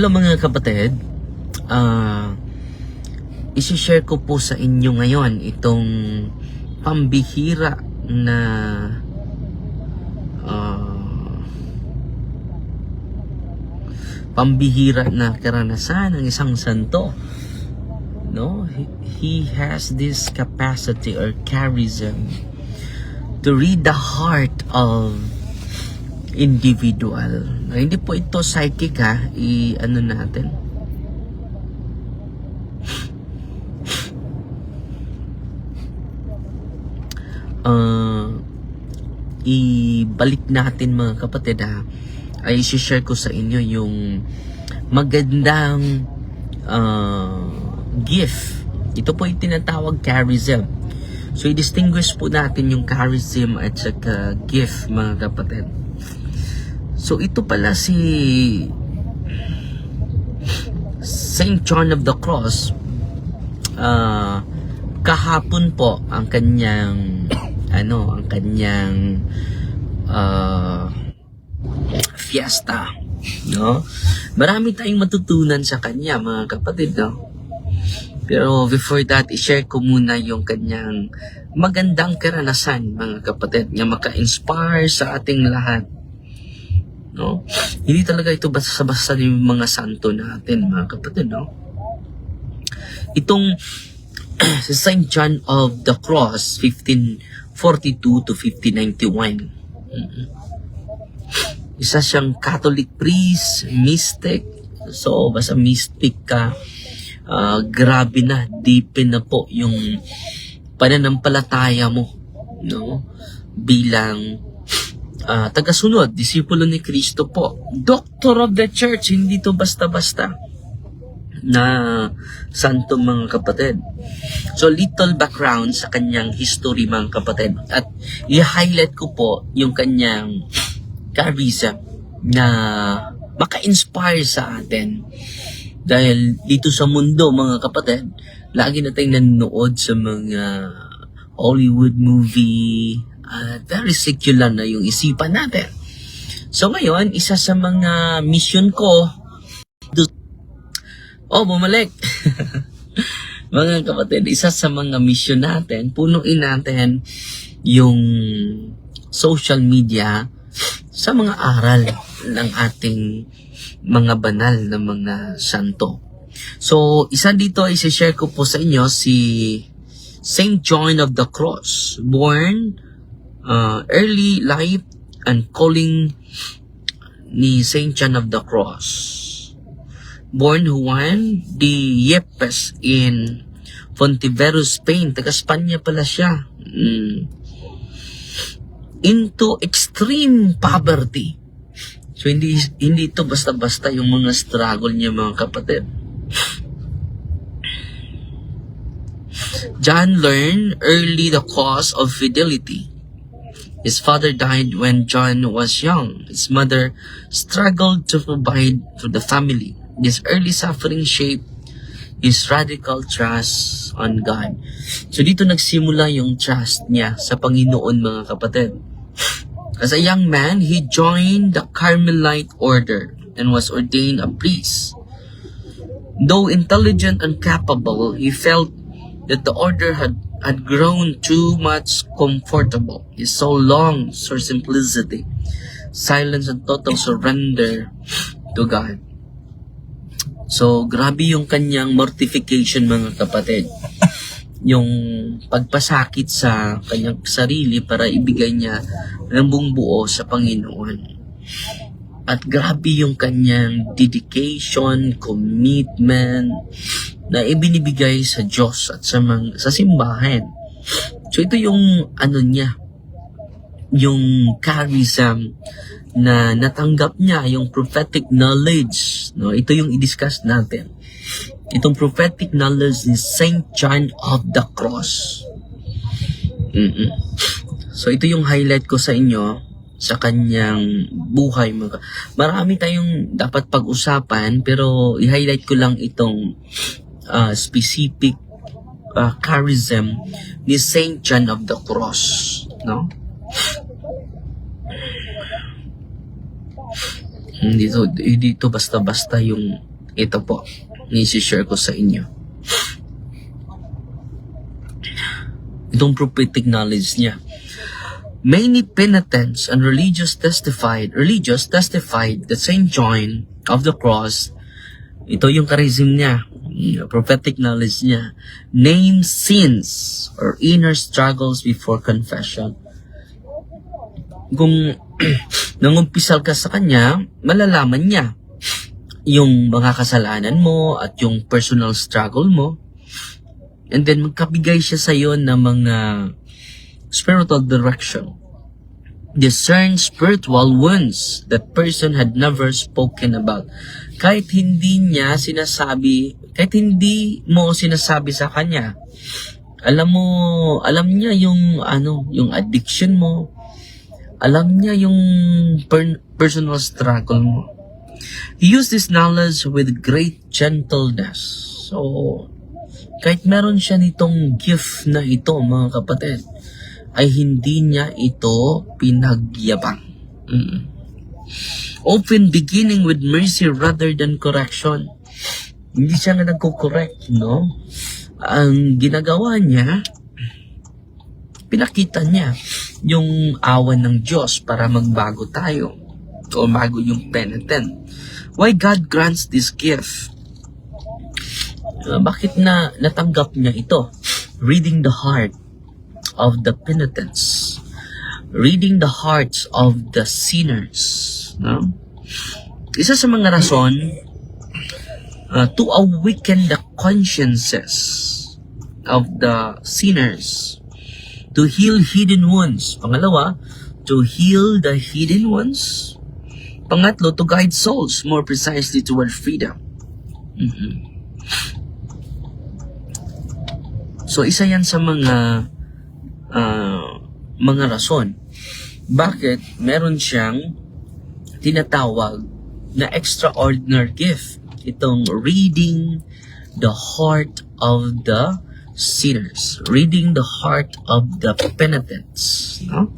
Hello mga kapatid, isi-share ko po sa inyo ngayon itong pambihira na karanasan ng isang santo. No, he has this capacity or charism to read the heart of individual. Hindi po ito psychic ha, i-ano natin. Ibalik natin mga kapatid ha, ay i-share ko sa inyo yung magandang gift. Ito po yung tinatawag charism. So i-distinguish po natin yung charism at saka gift mga kapatid. So ito pala si Saint John of the Cross. Kahapon po ang kanyang fiesta, no? Marami tayong matutunan sa kanya mga kapatid, no? Pero before that, i-share ko muna yung kanyang magandang karanasan mga kapatid, na maka-inspire sa ating lahat. No? Hindi talaga ito basta-basta yung mga santo natin mga kapatid, no? Itong si Saint John of the Cross 1542 to 1591. Isa siyang Catholic priest, mystic. So basta mystic ka, grabe na, deepen na po yung pananampalataya mo, no? Bilang tagasunod, disipulo ni Kristo po. Doctor of the Church, hindi to basta-basta na santo mga kapatid. So little background sa kanyang history mga kapatid. At i-highlight ko po yung kanyang charism na maka-inspire sa atin. Dahil dito sa mundo mga kapatid, lagi na tayong nanonood sa mga Hollywood movie, very secular na yung isipan natin. So ngayon, isa sa mga mission ko, bumalik. Mga kapatid, isa sa mga mission natin, punuin natin yung social media sa mga aral ng ating mga banal na mga santo. So, isa dito ay share ko po sa inyo si Saint John of the Cross, born early life and calling ni Saint John of the Cross. Born Juan de Yepes in Fontiveros, Spain. Taga Espanya pala siya. Into extreme poverty. So hindi ito basta-basta yung mga struggle niya mga kapatid. John learned early the cause of fidelity. His father died when John was young. His mother struggled to provide for the family. This early suffering shaped his radical trust on God. So dito nagsimula yung trust niya sa Panginoon mga kapatid. As a young man, he joined the Carmelite order and was ordained a priest. Though intelligent and capable, he felt that the order had grown too much comfortable. His soul longed for simplicity, silence, and total surrender to God. So, grabe yung kanyang mortification mga kapatid. Yung pagpasakit sa kanyang sarili para ibigay niya ng buong buo sa Panginoon. At grabe yung kanyang dedication, commitment na ibinibigay sa Diyos at sa simbahan. So ito yung niya, yung charism na natanggap niya, yung prophetic knowledge, no? Ito yung i-discuss natin. Itong prophetic knowledge ni Saint John of the Cross. So ito yung highlight ko sa inyo sa kanyang buhay. Marami tayong dapat pag-usapan, pero i-highlight ko lang itong specific charism ni Saint John of the Cross, no? Dito basta-basta yung Ito po, i-share ko sa inyo. Itong prophetic knowledge niya. Many penitents and religious testified that Saint John of the Cross, ito yung charism niya, prophetic knowledge niya, named sins or inner struggles before confession. Kung nangumpisal ka sa kanya, malalaman niya yung mga kasalanan mo at yung personal struggle mo. And then magkabigay siya sa iyo ng mga spiritual direction. Discern spiritual wounds that person had never spoken about. Kahit hindi mo sinasabi sa kanya, alam niya yung yung addiction mo, alam niya yung personal struggle mo. He used this knowledge with great gentleness. So, kahit meron siya nitong gift na ito, mga kapatid, ay hindi niya ito pinagyabang. Often beginning with mercy rather than correction. Hindi siya nga nagko-correct, no? Ang ginagawa niya, pinakita niya yung awan ng Diyos para magbago tayo o bago yung penitent. Why God grants this gift? Bakit natanggap niya ito? Reading the heart of the penitents. Reading the hearts of the sinners. No? Isa sa mga rason to awaken the consciences of the sinners. To heal hidden wounds. Pangalawa, to heal the hidden ones. Pangatlo, to guide souls more precisely toward freedom. So, isa yan sa mga rason. Bakit meron siyang tinatawag na extraordinary gift? Itong reading the heart of the sinners. Reading the heart of the penitents. No?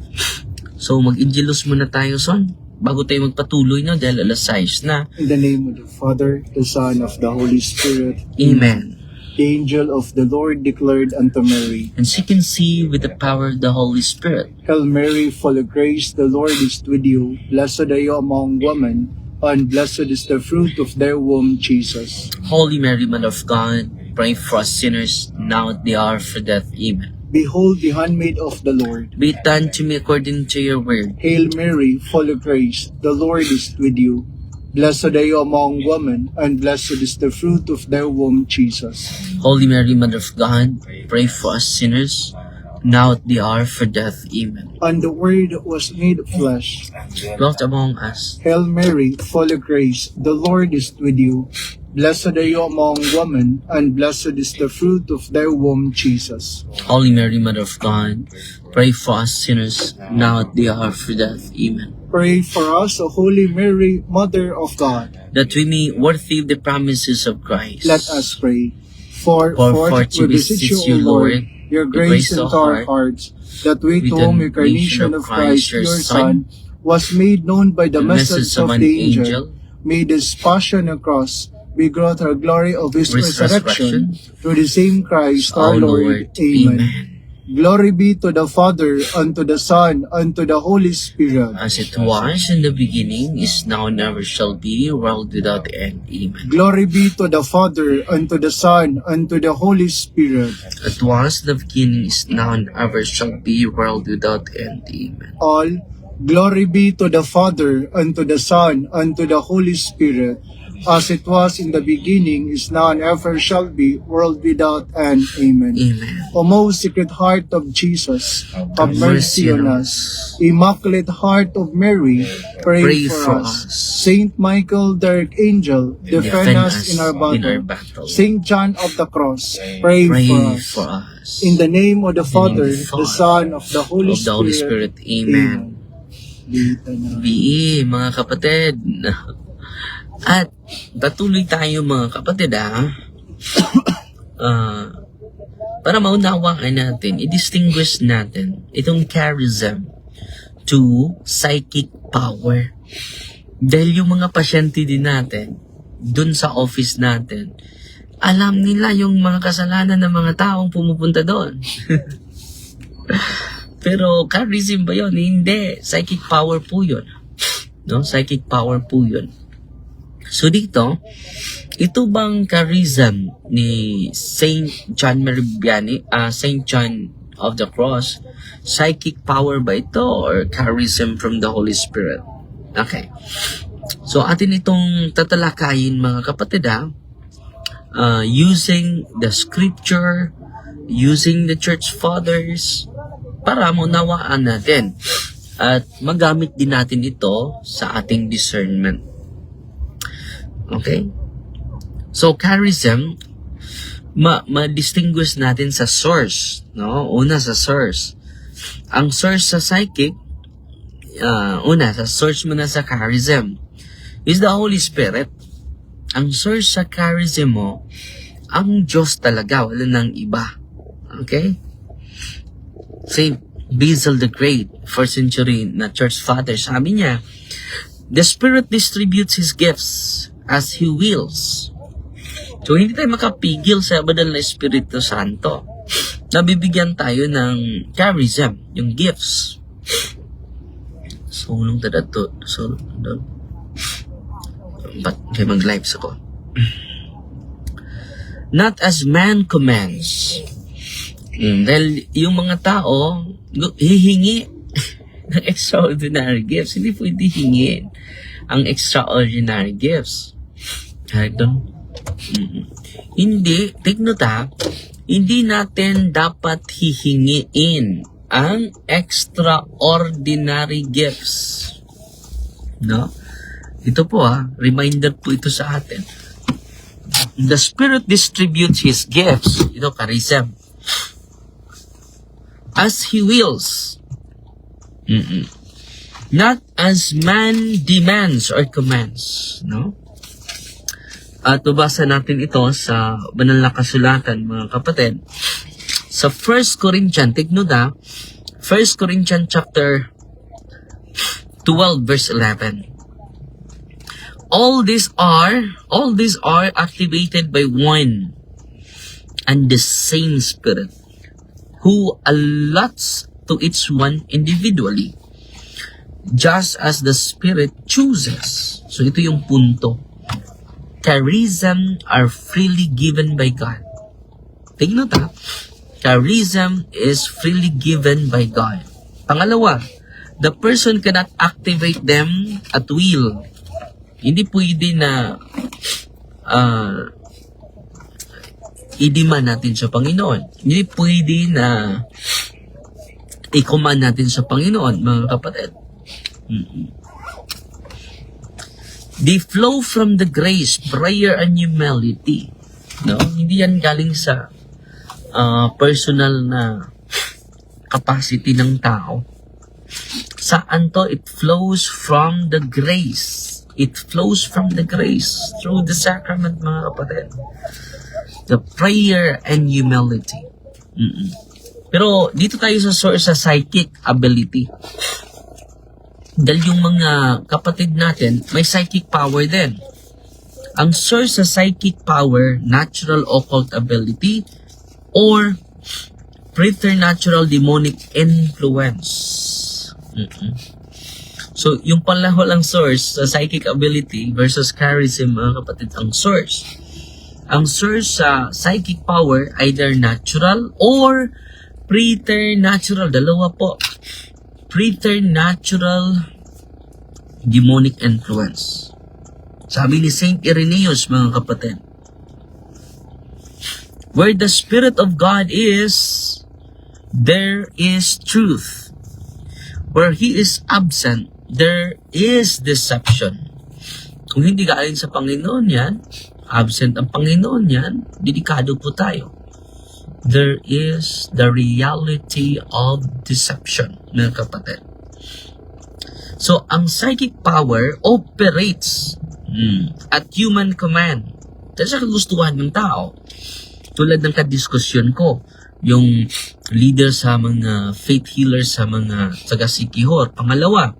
So, mag-ingelos muna tayo, son. Bago tayo magpatuloy na dahil alas 6 na. In the name of the Father, the Son, of the Holy Spirit. Amen. The angel of the Lord declared unto Mary, And she can see with the power of the Holy Spirit. Hail Mary, full of grace, the Lord is with you. Blessed are you among women, and blessed is the fruit of their womb, Jesus. Holy Mary, Mother of God, pray for us sinners, now at the hour of our death. Amen. Behold the handmaid of the Lord. Be it done to me according to your word. Hail Mary, full of grace, the Lord is with you. Blessed are you among women, and blessed is the fruit of their womb, Jesus. Holy Mary, Mother of God, pray for us sinners, now at the hour of our death. Amen. And the Word was made flesh. Dwelt among us. Hail Mary, full of grace, the Lord is with you. Blessed are you among women, and blessed is the fruit of their womb, Jesus. Holy Mary, Mother of God, pray for us sinners, now at the hour of our death. Amen. Pray for us, O Holy Mary, Mother of God. That we may worthy of the promises of Christ. Let us pray. For forth we beseech you, O Lord, your grace into our hearts, that we to whom the incarnation of Christ, your Son, was made known by the message of the angel, may this passion and cross be brought our glory of his resurrection, through the same Christ our Lord. Amen. Glory be to the Father, and to the Son, and to the Holy Spirit. As it was in the beginning, is now, and ever shall be, world without end. Amen. Glory be to the Father, and to the Son, and to the Holy Spirit. It was in the beginning, is now, and ever shall be, world without end. Amen. All glory be to the Father, and to the Son, and to the Holy Spirit, as it was in the beginning, is now, and ever shall be, world without end. Amen. Amen. O most Sacred Heart of Jesus, have mercy on us. Immaculate Heart of Mary, pray for us. Saint Michael, the Archangel, defend us in our battle. Saint John of the Cross, pray for us. In the name of the Father, the Son, of the Holy Spirit. Amen. BE, mga kapatid. At patuloy tayo, mga kapatid, para maunawaan natin, i-distinguish natin itong charism to psychic power. Dahil yung mga pasyente din natin, dun sa office natin, alam nila yung mga kasalanan ng mga taong pumupunta doon. Pero charism ba yun? Hindi. Psychic power po yun. No? Psychic power po yun. So dito, ito bang charism ni Saint John Vianney, Saint John of the Cross, psychic power ba ito or charism from the Holy Spirit? Okay. So atin itong tatalakayin mga kapatid using the scripture, using the church fathers, para maunawaan natin at magamit din natin ito sa ating discernment. Okay? So charism, ma-distinguish natin sa source, no? Una sa source. Ang source sa psychic, sa source mo na sa charism is the Holy Spirit. Ang source sa charism mo, ang Diyos talaga, wala nang iba. Okay? Saint Basil the Great, 4th century na church father, sabi niya, the Spirit distributes His gifts as He wills. So, hindi tayo makapigil sa banal na Espiritu Santo. Nabibigyan tayo ng charism, yung gifts. So, nung tadato, ba't kayo mag-lives ako? Not as man commands. Dahil yung mga tao, hihingi ng extraordinary gifts. Hindi pwede hingin ang extraordinary gifts. Hindi, take note hindi natin dapat hihingiin ang extraordinary gifts. No? Ito po reminder po ito sa atin. The Spirit distributes His gifts. Ito, charism. As He wills. Not as man demands or commands. No? At babasa natin ito sa banal na kasulatan, mga kapatid. Sa 1 Corinthians, take note 1 Corinthians chapter 12 verse 11. All these are activated by one and the same Spirit, who allots to each one individually, just as the Spirit chooses. So ito yung punto. Charism are freely given by God. Take note charism is freely given by God. Pangalawa, the person cannot activate them at will. Hindi pwede na i-demand natin sa Panginoon. Hindi pwede na i-command natin sa Panginoon, mga kapatid. They flow from the grace, prayer, and humility. No? Hindi yan galing sa personal na capacity ng tao. Saan to? It flows from the grace. It flows from the grace through the sacrament, mga kapatid. The prayer and humility. Pero dito tayo sa source sa psychic ability. Dahil yung mga kapatid natin, may psychic power din. Ang source sa psychic power, natural occult ability, or preternatural demonic influence. So, yung palahulang source sa psychic ability versus charism, mga kapatid, ang source. Ang source sa psychic power, either natural or preternatural. Dalawa po. Preternatural demonic influence. Sabi ni Saint Irenaeus, mga kapatid, where the Spirit of God is, there is truth. Where He is absent, there is deception. Kung hindi galing sa Panginoon yan, absent ang Panginoon yan, delikado po tayo. There is the reality of deception, mga kapatid. So, ang psychic power operates at human command. Dahil sa kagustuhan ng tao. Tulad ng kadiskusyon ko, yung leader sa mga faith healers sa mga taga-Sikihor. Pangalawa,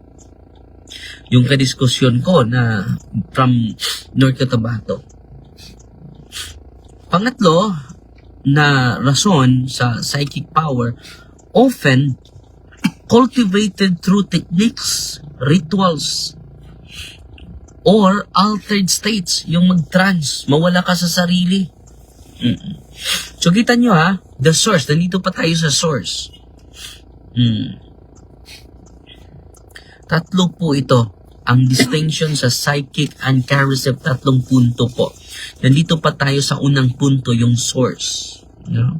yung kadiskusyon ko na from North Cotabato. Pangatlo na rason sa psychic power, often cultivated through techniques, rituals, or altered states, yung mag-trance, mawala ka sa sarili. So, kita nyo the source, nandito pa tayo sa source. Tatlo po ito, ang distinction sa psychic and charism, tatlong punto po. Nandito pa tayo sa unang punto, yung source. No?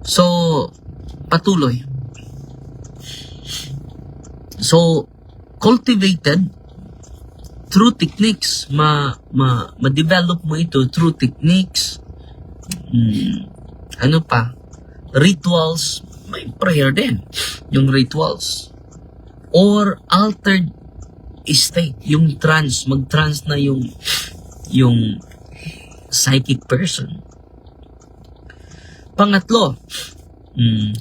So, patuloy. So, cultivated through techniques, ma-develop mo ito through techniques, ano pa, rituals, may prayer din, yung rituals, or altered state, yung trance, mag-trance na yung psychic person. Pangatlo,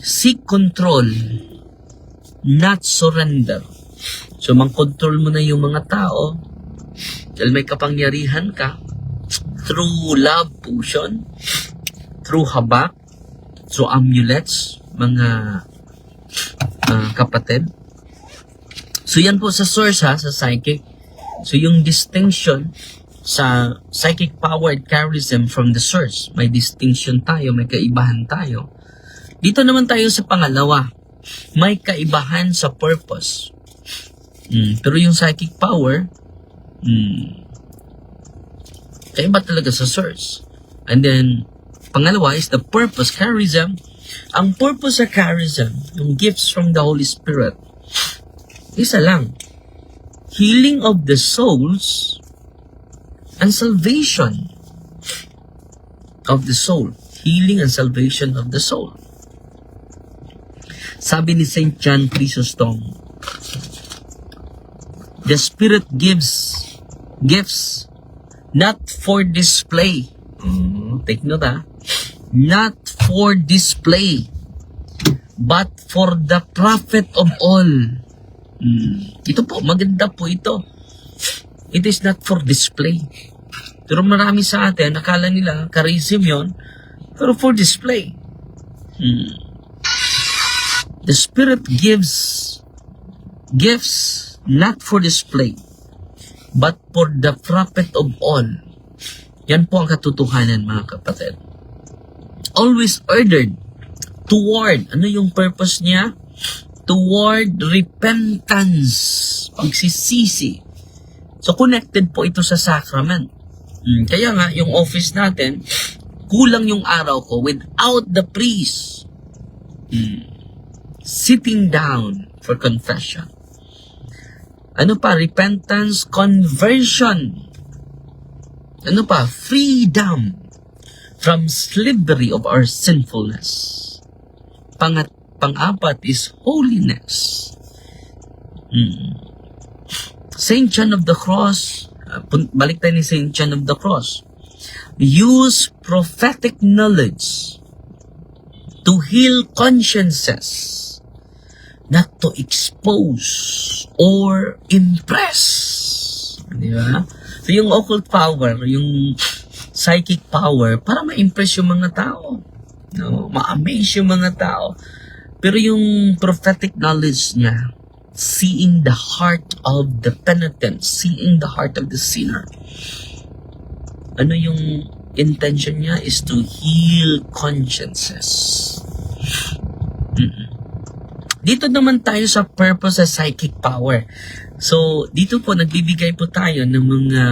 seek control, not surrender. So, mang-control mo na yung mga tao dahil may kapangyarihan ka through love potion, through habak, through amulets, mga kapatid. So, yan po sa source sa psychic. So, yung distinction sa psychic power and charism from the source. May distinction tayo, may kaibahan tayo. Dito naman tayo sa pangalawa. May kaibahan sa purpose. Pero yung psychic power, kaiba talaga sa source. And then, pangalawa is the purpose, charism. Ang purpose sa charism, yung gifts from the Holy Spirit, isa lang. Healing of the souls and salvation of the soul. Healing and salvation of the soul. Sabi ni St. John Chrysostom, the Spirit gives gifts not for display. Take note not for display, but for the profit of all. Ito po, maganda po ito. It is not for display. Pero marami sa atin, nakala nila, charism yon, pero for display. The Spirit gives gifts not for display, but for the profit of all. Yan po ang katotohanan, mga kapatid. Always ordered toward, ano yung purpose niya? Toward repentance, pagsisisi. So, connected po ito sa sacrament. Kaya nga, yung office natin, kulang yung araw ko without the priest sitting down for confession. Ano pa? Repentance, conversion. Ano pa? Freedom from slavery of our sinfulness. Pang-apat is holiness. Saint John of the Cross, balik tayo ni Saint John of the Cross, use prophetic knowledge to heal consciences, not to expose or impress. Di ba? So, yung occult power, yung psychic power, para ma-impress yung mga tao. No? Ma-amaze yung mga tao. Pero yung prophetic knowledge niya, seeing the heart of the penitent, seeing the heart of the sinner. Ano yung intention niya is to heal consciences. Dito naman tayo sa purpose sa psychic power. So, dito po nagbibigay po tayo ng mga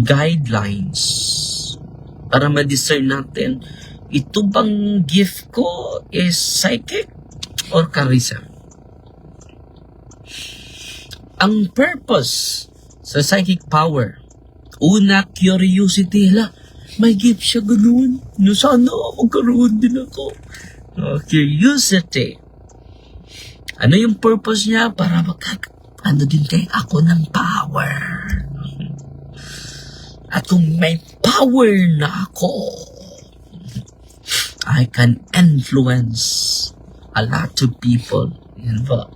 guidelines para ma-discern natin, ito bang gift ko is psychic or charism? Ang purpose sa psychic power, una, curiosity. May gift siya ganun. No, sana magkaroon din ako. Curiosity. Ano yung purpose niya? Para ano din kay ako ng power. At kung may power na ako, I can influence a lot of people. Yan po.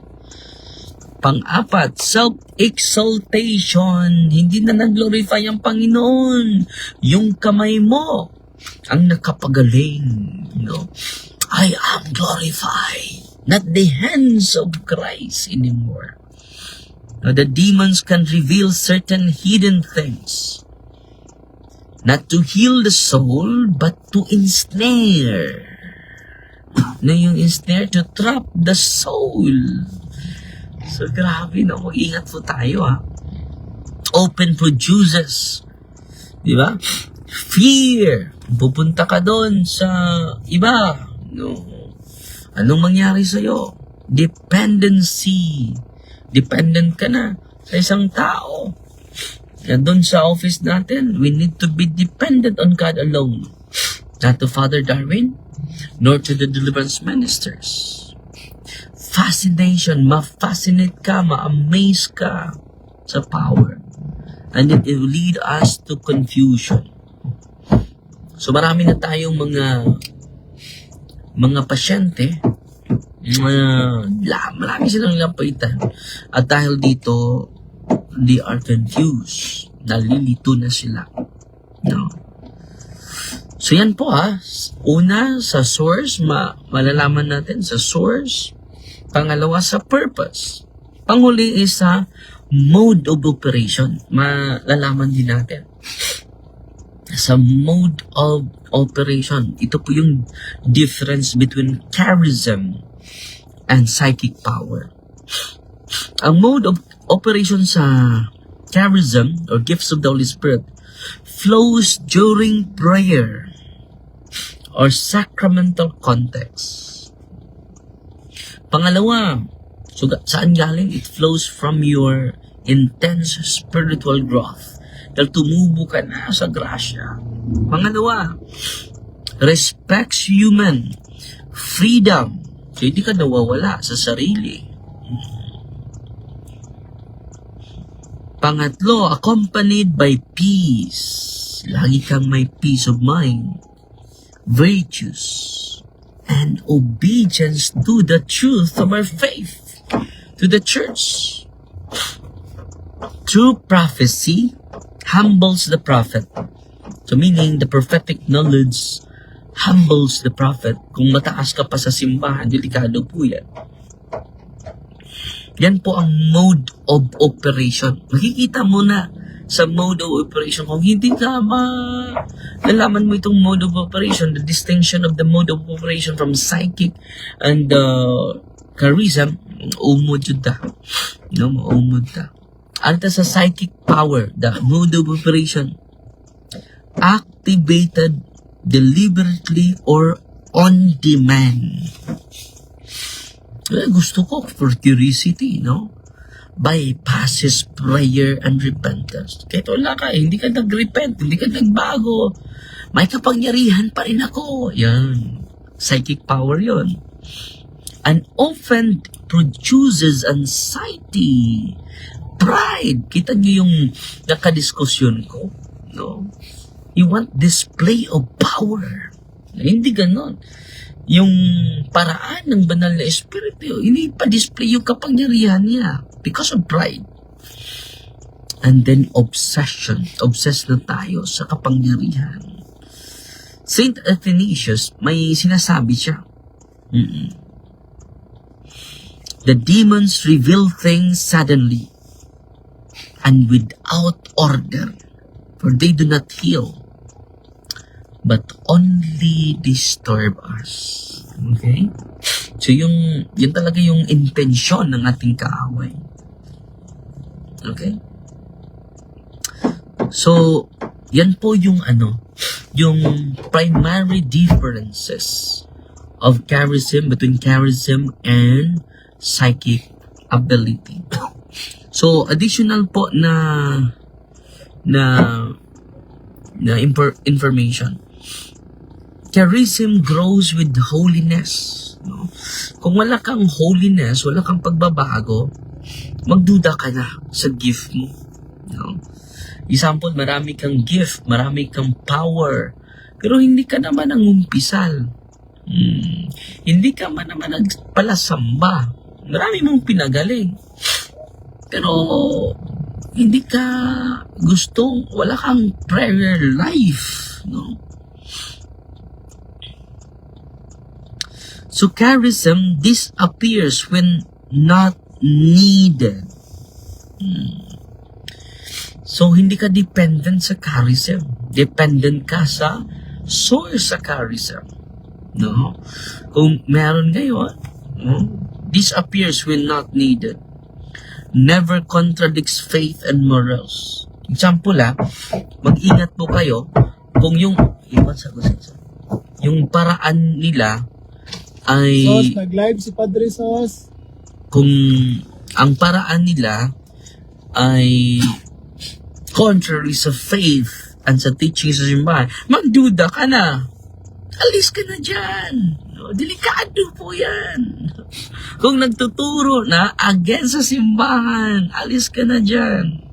Pang-apat, self-exaltation. Hindi na nag-glorify ang Panginoon. Yung kamay mo ang nakapagaling. I am glorified. Not the hands of Christ anymore. The demons can reveal certain hidden things. Not to heal the soul, but to ensnare. Yung ensnare, to trap the soul. So, grabe, mag-ingat po tayo, Open produces, di ba? Fear. Pupunta ka doon sa iba. Anong mangyari sa'yo? Dependency. Dependent ka na sa isang tao. Yan doon sa office natin, we need to be dependent on God alone. Not to Father Darwin, nor to the deliverance ministers. Fascination, ma-fascinate ka, ma-amaze ka sa power. And it will lead us to confusion. So marami na tayong mga pasyente, marami silang lapitan. At dahil dito, they are confused. Nalilito na sila. So yan po Una, sa source, malalaman natin sa source. Pangalawa, sa purpose. Panghuli is sa mode of operation. Malalaman din natin. Sa mode of operation, ito po yung difference between charism and psychic power. Ang mode of operation sa charism or gifts of the Holy Spirit flows during prayer or sacramental context. Pangalawa, so saan galing? It flows from your intense spiritual growth. Dahil tumubo ka na sa grasya. Pangalawa, respects human freedom. So hindi ka nawawala sa sarili. Pangatlo, accompanied by peace. Lagi kang may peace of mind, virtues, and obedience to the truth of our faith, to the church. True prophecy humbles the prophet. So meaning, the prophetic knowledge humbles the prophet. Kung mataas ka pa sa simbahan, delikado po yan. Yan po ang mode of operation. Makikita mo na sa mode of operation. Kung hindi ka nalaman mo itong mode of operation, the distinction of the mode of operation from psychic and charism, umod yun ta. Umod ta. Anta sa psychic power, the mode of operation, activated deliberately or on demand. Gusto ko for curiosity, bypasses prayer and repentance. Kahit wala ka, hindi ka nag-repent, hindi ka nagbago, may kapangyarihan pa rin ako. Yan. Psychic power yon. And often produces anxiety, pride. Kita niyo yung nakadiskusyon ko, You want display of power. Hindi ganon. Yung paraan ng banal na espiritu, hindi pa display yung kapangyarihan niya because of pride. And then obsession. Obsessed na tayo sa kapangyarihan. Saint Athanasius, may sinasabi siya. The demons reveal things suddenly and without order, for they do not heal, but only disturb us. Okay? So yun talaga yung intensyon ng ating kaaway. Okay? So, yan po yung yung primary differences of charism, between charism and psychic ability. So, additional po na information. Charism grows with holiness. Kung wala kang holiness, wala kang pagbabago, magduda ka na sa gift mo. Example, marami kang gift, marami kang power, pero hindi ka naman ang umpisal. Hindi ka naman nagpalasamba. Marami mong pinagaling. Pero, hindi ka gustong, wala kang prayer life, no? So, charism disappears when not needed. So, hindi ka dependent sa charism. Dependent ka sa source sa charism. No? Kung meron ngayon, no? Disappears when not needed. Never contradicts faith and morals. Example mag-ingat po kayo kung yung paraan nila ay Sos, nag-live si Padre Sos. Kung ang paraan nila ay contrary sa faith and sa teaching sa simbahan, magduda ka na. Alis ka na dyan. No, delikado po yan. Kung nagtuturo na against sa simbahan, alis ka na dyan.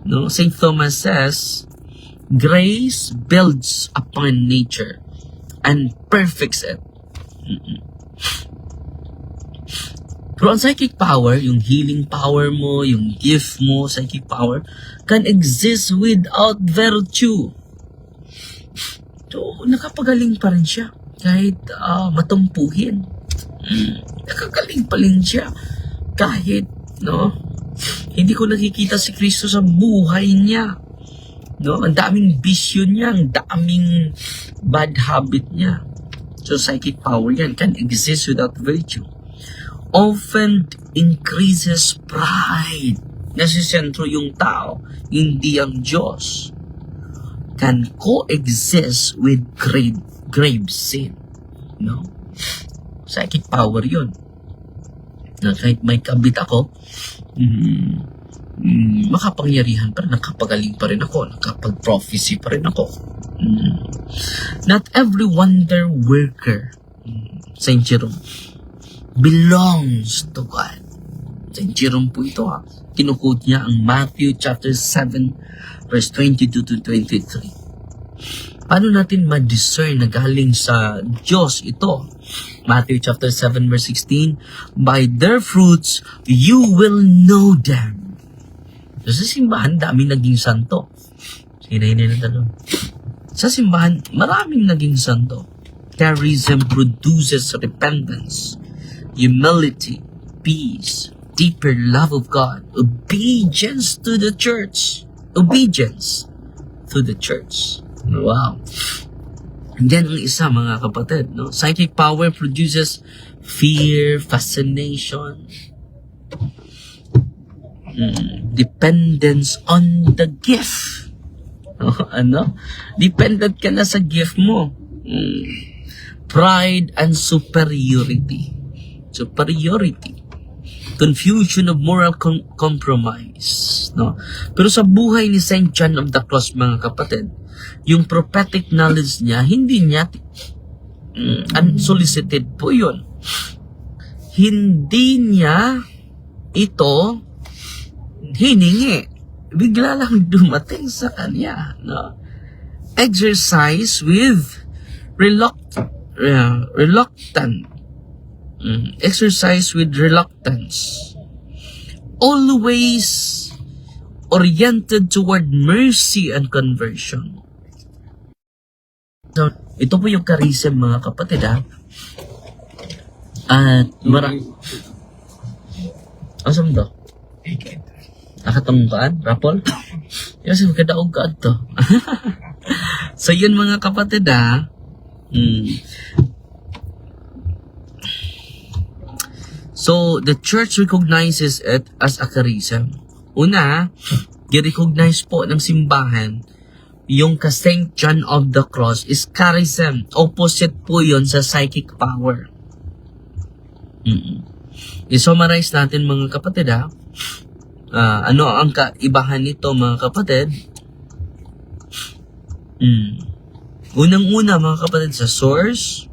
No, St. Thomas says, grace builds upon nature and perfects it. Pero ang psychic power, yung healing power mo, yung gift mo, psychic power, can exist without virtue. So, nakapagaling pa rin siya. Kahit matumpuhin. Nakagaling pa rin siya. Kahit, no, hindi ko nakikita si Kristo sa buhay niya. No, ang daming bisyo niya, ang daming bad habit niya. So, psychic power yan can exist without virtue. Often increases pride. Nasisentro yung tao, hindi ang Diyos. Can coexist with grave sin. No? Psychic power yun. Na kahit may kabit ako, makapangyarihan pa rin, nakapagaling pa rin ako, nakapag-prophecy pa rin ako. Not every wonder worker, Saint Jerome, belongs to God. Saint Jerome po ito Kinuquote niya ang Matthew chapter 7 verse 22 to 23. Paano natin ma-discern na galing sa Diyos ito? Matthew chapter 7 verse 16, by their fruits you will know them. So, sa simbahan, dami naging santo. Sinay na tanong. Sa simbahan, maraming naging santo. Charism produces repentance, humility, peace, deeper love of God, obedience to the church. Obedience to the church. Wow. And then, ang isa, mga kapatid, no? Psychic power produces fear, fascination, dependence on the gift. Dependent ka na sa gift mo. Pride and superiority. Confusion of moral compromise. No? Pero sa buhay ni St. John of the Cross, mga kapatid, yung prophetic knowledge niya, hindi niya unsolicited po yun. Hindi niya ito hiningi. Bigla lang dumating sa kanya. No? Exercise with reluctant. Exercise with reluctance. Always oriented toward mercy and conversion. So, ito po yung charism, mga kapatid, At asam to? Nakatungkaan? Rapol? Kasi magkadaog ka to. So, yun, mga kapatid, So, the church recognizes it as a charism. Una, i-recognize po ng simbahan yung ka-Saint John of the Cross is charism. Opposite po yun sa psychic power. I-summarize natin, mga kapatid, ano ang kaibahan nito, mga kapatid? Unang-una, mga kapatid, sa source,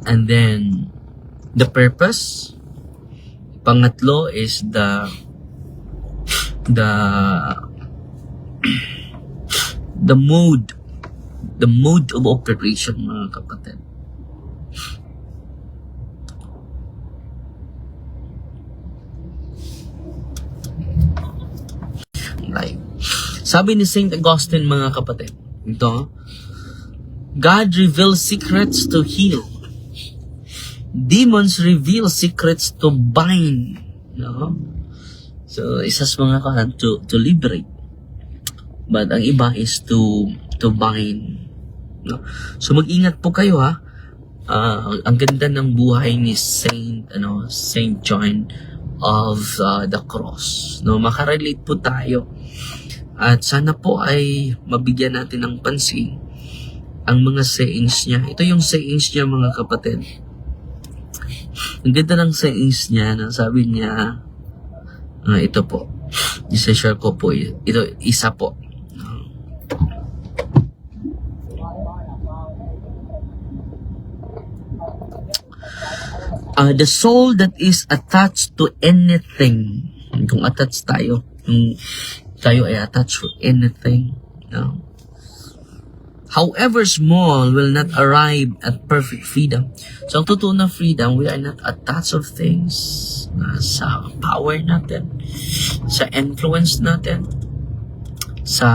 and then the purpose. Pangatlo is the mode of operation, mga kapatid. Sabi ni Saint Augustine, mga kapatid, ito, God reveals secrets to heal. Demons reveal secrets to bind. No? So, isa sa mga kahan to liberate. But ang iba is to bind. No? So, mag-ingat po kayo, ha. Ang ganda ng buhay ni Saint John of the Cross. No, makarelate po tayo. At sana po ay mabigyan natin ng pansin ang mga sayings niya. Ito yung sayings niya, mga kapatid. Ang ganda ng sayings niya, na sabi niya, ito po, isa-share ko po, ito, isa po. The soul that is attached to anything, kung attached tayo, kung tayo ay attached to anything, no? However small, will not arrive at perfect freedom. So, ang totoo na freedom, we are not attached of things, sa power natin, sa influence natin, sa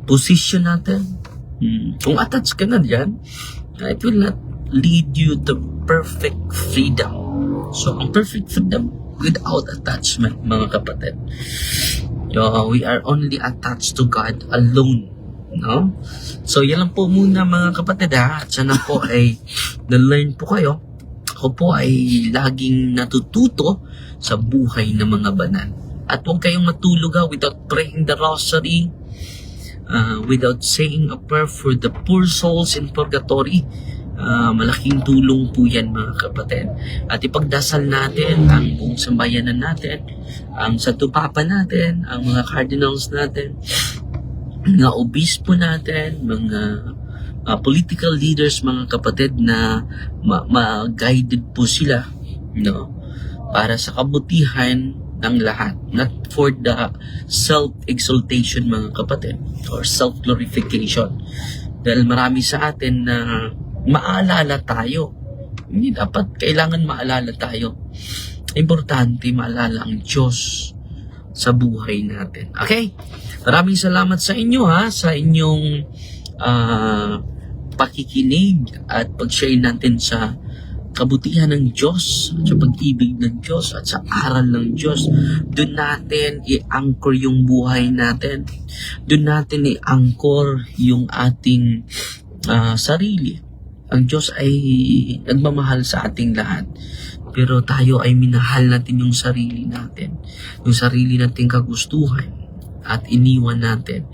position natin. Kung attached ka na dyan, it will not lead you to perfect freedom. So, ang perfect freedom without attachment, mga kapatid. We are only attached to God alone. No? So, yan lang po muna, mga kapatid, ha. At sana po ay na-learn po kayo. Ako po ay laging natututo sa buhay ng mga banal. At huwag kayong matulog, without praying the rosary, without saying a prayer for the poor souls in purgatory. Malaking tulong po yan, mga kapatid. At ipagdasal natin ang buong sambayanan natin, ang Santo Papa natin, ang mga cardinals natin, mga obispo natin, mga political leaders, mga kapatid, na ma-guided po sila, no, para sa kabutihan ng lahat, not for the self-exaltation, mga kapatid, or self-glorification. Dahil marami sa atin na maalala tayo. Hindi dapat, kailangan maalala tayo. Importante maalala ang Diyos sa buhay natin. Okay? Maraming salamat sa inyo, ha, sa inyong pakikinig at pag-share natin sa kabutihan ng Diyos, sa pag-ibig ng Diyos at sa aral ng Diyos. Doon natin i-anchor yung buhay natin. Doon natin i-anchor yung ating sarili. Ang Diyos ay nagmamahal sa ating lahat. Pero tayo ay minahal natin yung sarili natin. Yung sarili nating kagustuhan. At iniwan natin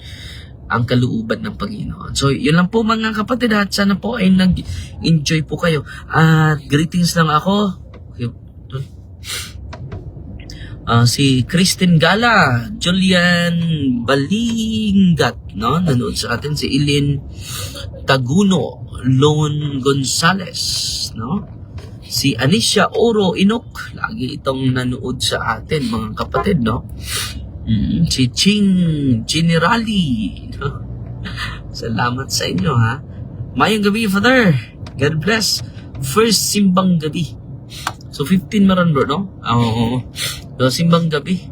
ang kalooban ng Panginoon. So, yun lang po, mga kapatid. At sana po ay nag-enjoy po kayo. At greetings lang ako. Si Christine Gala, Julian Balingat, no? Nanood sa atin. Si Ilin Taguno, Lon Gonzales, no? Si Anisha Oro Inok, lagi itong nanood sa atin, mga kapatid, no? Si Ching Generali, no? Salamat sa inyo, ha? Mayang gabi, Father. God bless. First simbang gabi. So, 15 maran, bro, no? So, simbang gabi.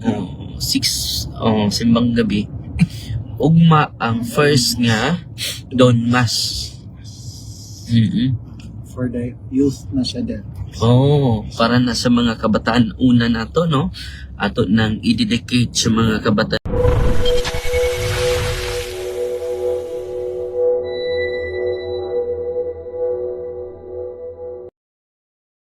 6, simbang gabi. Ugma ang first nga, Don Mas. For the youth na siya din. Para na sa mga kabataan una na to, no? Ato nang i-dedicate sa mga kabataan.